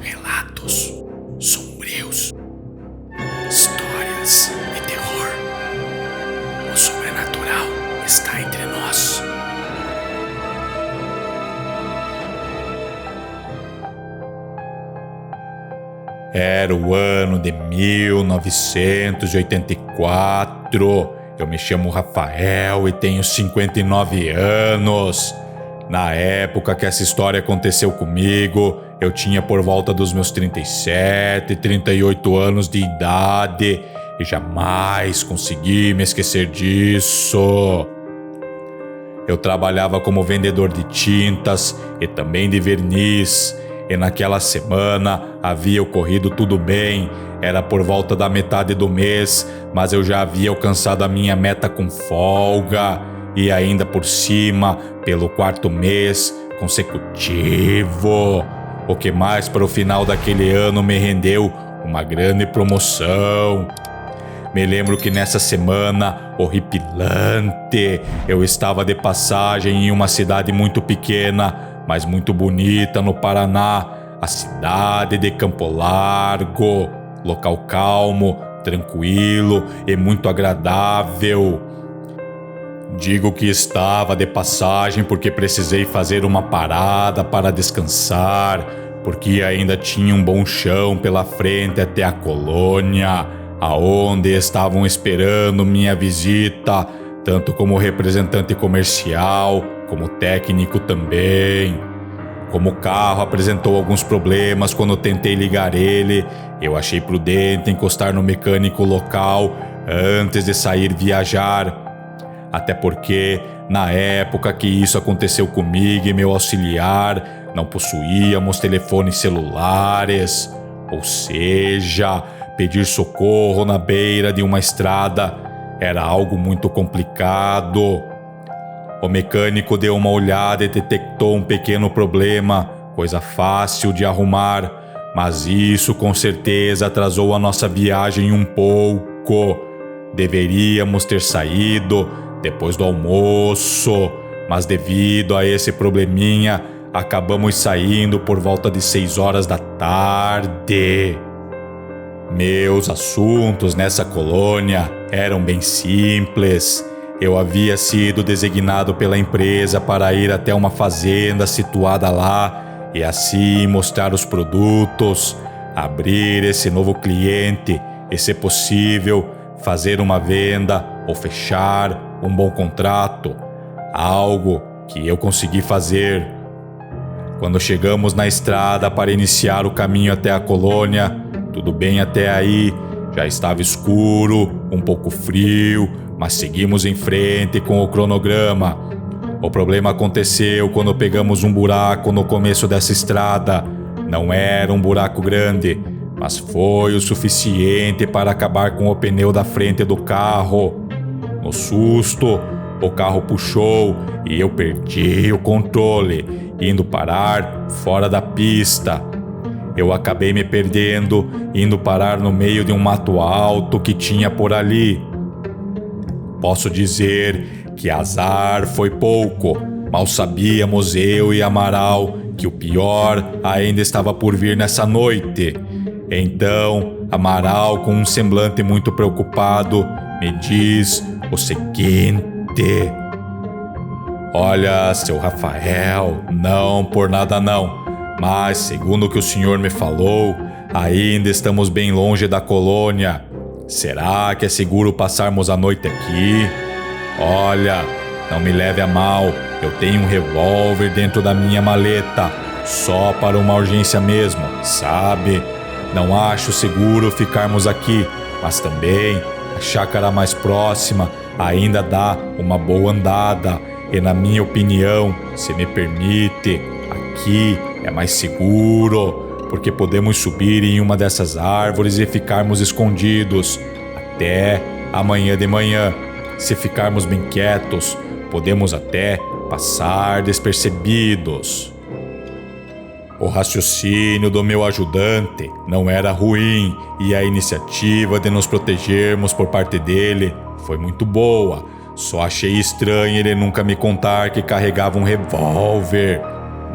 Relatos sombrios, histórias de terror. O sobrenatural está entre nós. Era o ano de 1984. Eu me chamo Rafael e tenho 59 anos. Na época que essa história aconteceu comigo, eu tinha por volta dos meus 37, 38 anos de idade e jamais consegui me esquecer disso. Eu trabalhava como vendedor de tintas e também de verniz. E naquela semana havia ocorrido tudo bem, era por volta da metade do mês, mas eu já havia alcançado a minha meta com folga e ainda por cima, pelo 4º mês consecutivo, o que mais para o final daquele ano me rendeu uma grande promoção. Me lembro que nessa semana horripilante, eu estava de passagem em uma cidade muito pequena, mas muito bonita no Paraná, a cidade de Campo Largo, local calmo, tranquilo e muito agradável. Digo que estava de passagem porque precisei fazer uma parada para descansar, porque ainda tinha um bom chão pela frente até a colônia, aonde estavam esperando minha visita, tanto como representante comercial, como técnico também. Como o carro apresentou alguns problemas quando tentei ligar ele, eu achei prudente encostar no mecânico local antes de sair viajar. Até porque, na época que isso aconteceu comigo e meu auxiliar, não possuíamos telefones celulares. Ou seja, pedir socorro na beira de uma estrada era algo muito complicado. O mecânico deu uma olhada e detectou um pequeno problema, coisa fácil de arrumar, mas isso com certeza atrasou a nossa viagem um pouco. Deveríamos ter saído depois do almoço, mas devido a esse probleminha, acabamos saindo por volta de 6 horas da tarde. Meus assuntos nessa colônia eram bem simples. Eu havia sido designado pela empresa para ir até uma fazenda situada lá e assim mostrar os produtos, abrir esse novo cliente e, se possível, fazer uma venda ou fechar um bom contrato, algo que eu consegui fazer. Quando chegamos na estrada para iniciar o caminho até a colônia, tudo bem até aí, já estava escuro, um pouco frio, mas seguimos em frente com o cronograma. O problema aconteceu quando pegamos um buraco no começo dessa estrada. Não era um buraco grande, mas foi o suficiente para acabar com o pneu da frente do carro. No susto, o carro puxou e eu perdi o controle, indo parar fora da pista. Eu acabei me perdendo, indo parar no meio de um mato alto que tinha por ali. Posso dizer que azar foi pouco. Mal sabíamos eu e Amaral que o pior ainda estava por vir nessa noite. Então, Amaral, com um semblante muito preocupado, me diz o seguinte: "Olha, seu Rafael, não por nada não, mas segundo o que o senhor me falou, ainda estamos bem longe da colônia. Será que é seguro passarmos a noite aqui? Olha, não me leve a mal, eu tenho um revólver dentro da minha maleta, só para uma urgência mesmo, sabe? Não acho seguro ficarmos aqui, mas também a chácara mais próxima ainda dá uma boa andada e, na minha opinião, se me permite, aqui é mais seguro, porque podemos subir em uma dessas árvores e ficarmos escondidos até amanhã de manhã. Se ficarmos bem quietos, podemos até passar despercebidos." O raciocínio do meu ajudante não era ruim e a iniciativa de nos protegermos por parte dele foi muito boa. Só achei estranho ele nunca me contar que carregava um revólver.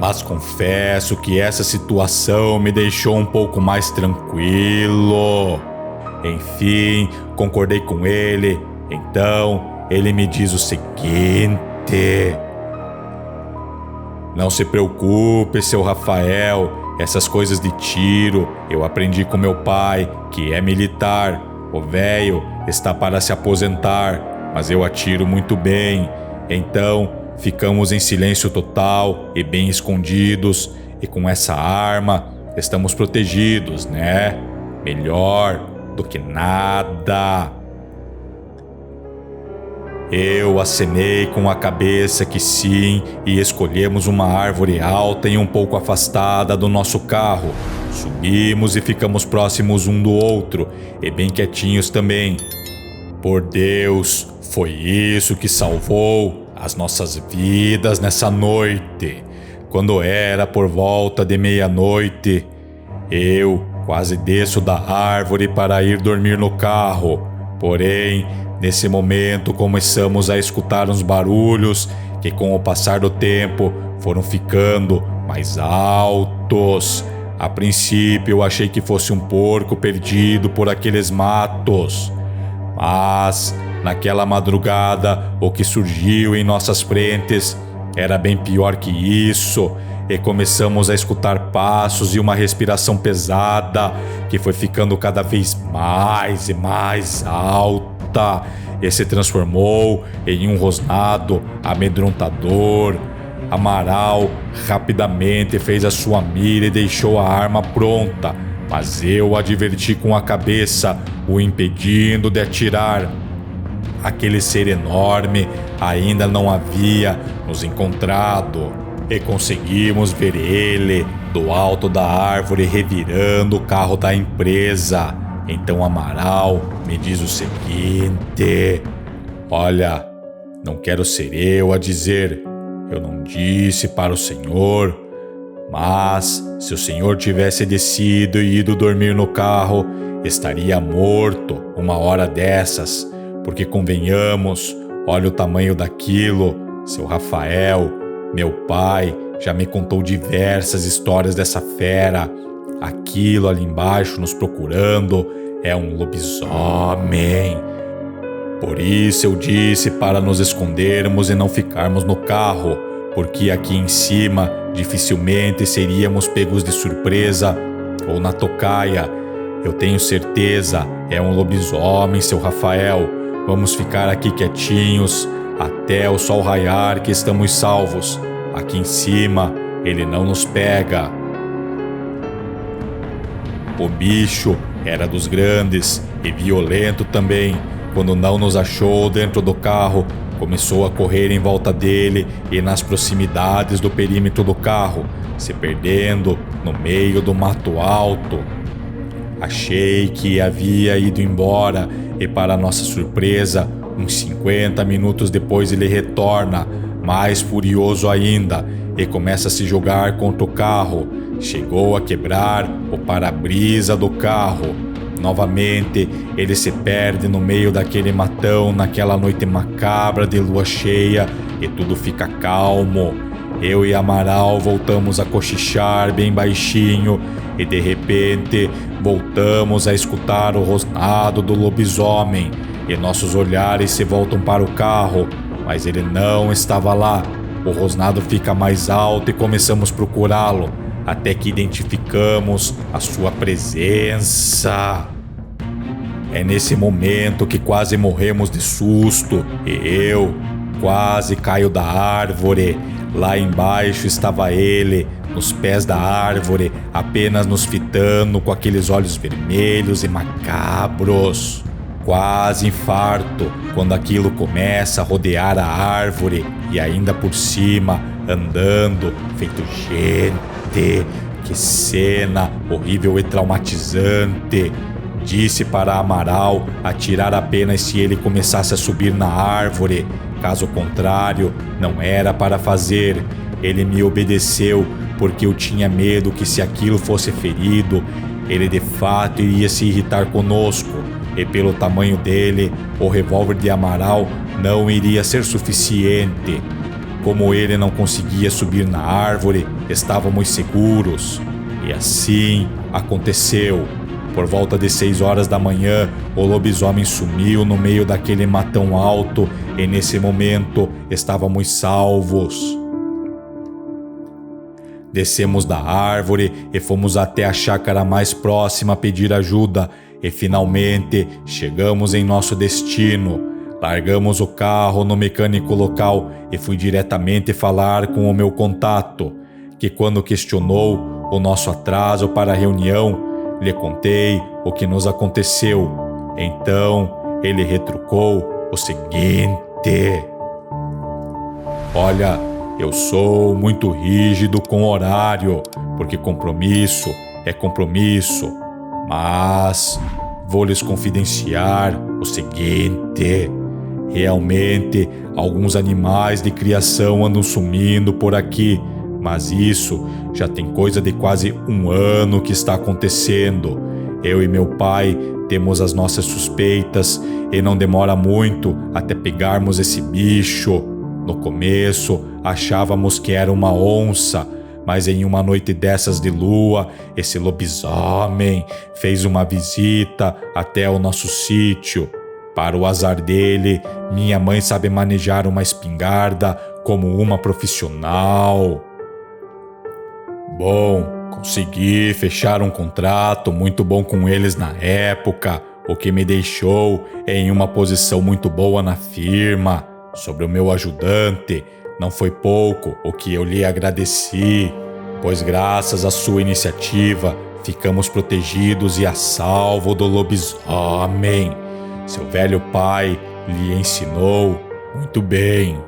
Mas confesso que essa situação me deixou um pouco mais tranquilo. Enfim, concordei com ele. Então, ele me diz o seguinte: não se preocupe, seu Rafael. Essas coisas de tiro eu aprendi com meu pai, que é militar. O velho está para se aposentar, mas eu atiro muito bem. Então, ficamos em silêncio total e bem escondidos. E com essa arma, estamos protegidos, né? Melhor do que nada. Eu acenei com a cabeça que sim e escolhemos uma árvore alta e um pouco afastada do nosso carro. Subimos e ficamos próximos um do outro e bem quietinhos também. Por Deus, foi isso que salvou as nossas vidas nessa noite. Quando era por volta de meia-noite, eu quase desço da árvore para ir dormir no carro. Porém, nesse momento começamos a escutar uns barulhos que com o passar do tempo foram ficando mais altos. A princípio eu achei que fosse um porco perdido por aqueles matos. Mas naquela madrugada o que surgiu em nossas frentes era bem pior que isso. E começamos a escutar passos e uma respiração pesada que foi ficando cada vez mais e mais alta e se transformou em um rosnado amedrontador. Amaral rapidamente fez a sua mira e deixou a arma pronta, mas eu o adverti com a cabeça, o impedindo de atirar. Aquele ser enorme ainda não havia nos encontrado. E conseguimos ver ele do alto da árvore revirando o carro da empresa. Então Amaral me diz o seguinte: olha, não quero ser eu a dizer, eu não disse para o senhor, mas se o senhor tivesse descido e ido dormir no carro, estaria morto uma hora dessas, porque convenhamos, olha o tamanho daquilo, seu Rafael. Meu pai já me contou diversas histórias dessa fera. Aquilo ali embaixo nos procurando é um lobisomem. Por isso eu disse para nos escondermos e não ficarmos no carro, porque aqui em cima dificilmente seríamos pegos de surpresa ou na tocaia. Eu tenho certeza, é um lobisomem, seu Rafael. Vamos ficar aqui quietinhos até o sol raiar que estamos salvos. Aqui em cima, ele não nos pega. O bicho era dos grandes e violento também. Quando não nos achou dentro do carro, começou a correr em volta dele e nas proximidades do perímetro do carro, se perdendo no meio do mato alto. Achei que havia ido embora e, para nossa surpresa, uns 50 minutos depois ele retorna, mais furioso ainda, e começa a se jogar contra o carro. Chegou a quebrar o para-brisa do carro. Novamente, ele se perde no meio daquele matão naquela noite macabra de lua cheia e tudo fica calmo. Eu e Amaral voltamos a cochichar bem baixinho e de repente voltamos a escutar o rosnado do lobisomem. E nossos olhares se voltam para o carro, mas ele não estava lá. O rosnado fica mais alto e começamos a procurá-lo, até que identificamos a sua presença. É nesse momento que quase morremos de susto e eu quase caio da árvore. Lá embaixo estava ele, nos pés da árvore, apenas nos fitando com aqueles olhos vermelhos e macabros. Quase infarto quando aquilo começa a rodear a árvore e ainda por cima, andando, feito gente. Que cena horrível e traumatizante. Disse para Amaral atirar apenas se ele começasse a subir na árvore. Caso contrário, não era para fazer. Ele me obedeceu porque eu tinha medo que, se aquilo fosse ferido, ele de fato iria se irritar conosco. E pelo tamanho dele, o revólver de Amaral não iria ser suficiente. Como ele não conseguia subir na árvore, estávamos seguros. E assim aconteceu. Por volta de 6 horas da manhã, o lobisomem sumiu no meio daquele matão alto e nesse momento estávamos salvos. Descemos da árvore e fomos até a chácara mais próxima pedir ajuda e finalmente chegamos em nosso destino. Largamos o carro no mecânico local e fui diretamente falar com o meu contato, que quando questionou o nosso atraso para a reunião, lhe contei o que nos aconteceu. Então ele retrucou o seguinte: olha, eu sou muito rígido com horário, porque compromisso é compromisso, mas vou lhes confidenciar o seguinte: realmente alguns animais de criação andam sumindo por aqui, mas isso já tem coisa de quase 1 ano que está acontecendo. Eu e meu pai temos as nossas suspeitas e não demora muito até pegarmos esse bicho. No começo achávamos que era uma onça, mas em uma noite dessas de lua, esse lobisomem fez uma visita até o nosso sítio. Para o azar dele, minha mãe sabe manejar uma espingarda como uma profissional. Bom, consegui fechar um contrato muito bom com eles na época, o que me deixou em uma posição muito boa na firma. Sobre o meu ajudante, não foi pouco o que eu lhe agradeci, pois graças à sua iniciativa ficamos protegidos e a salvo do lobisomem. Seu velho pai lhe ensinou muito bem.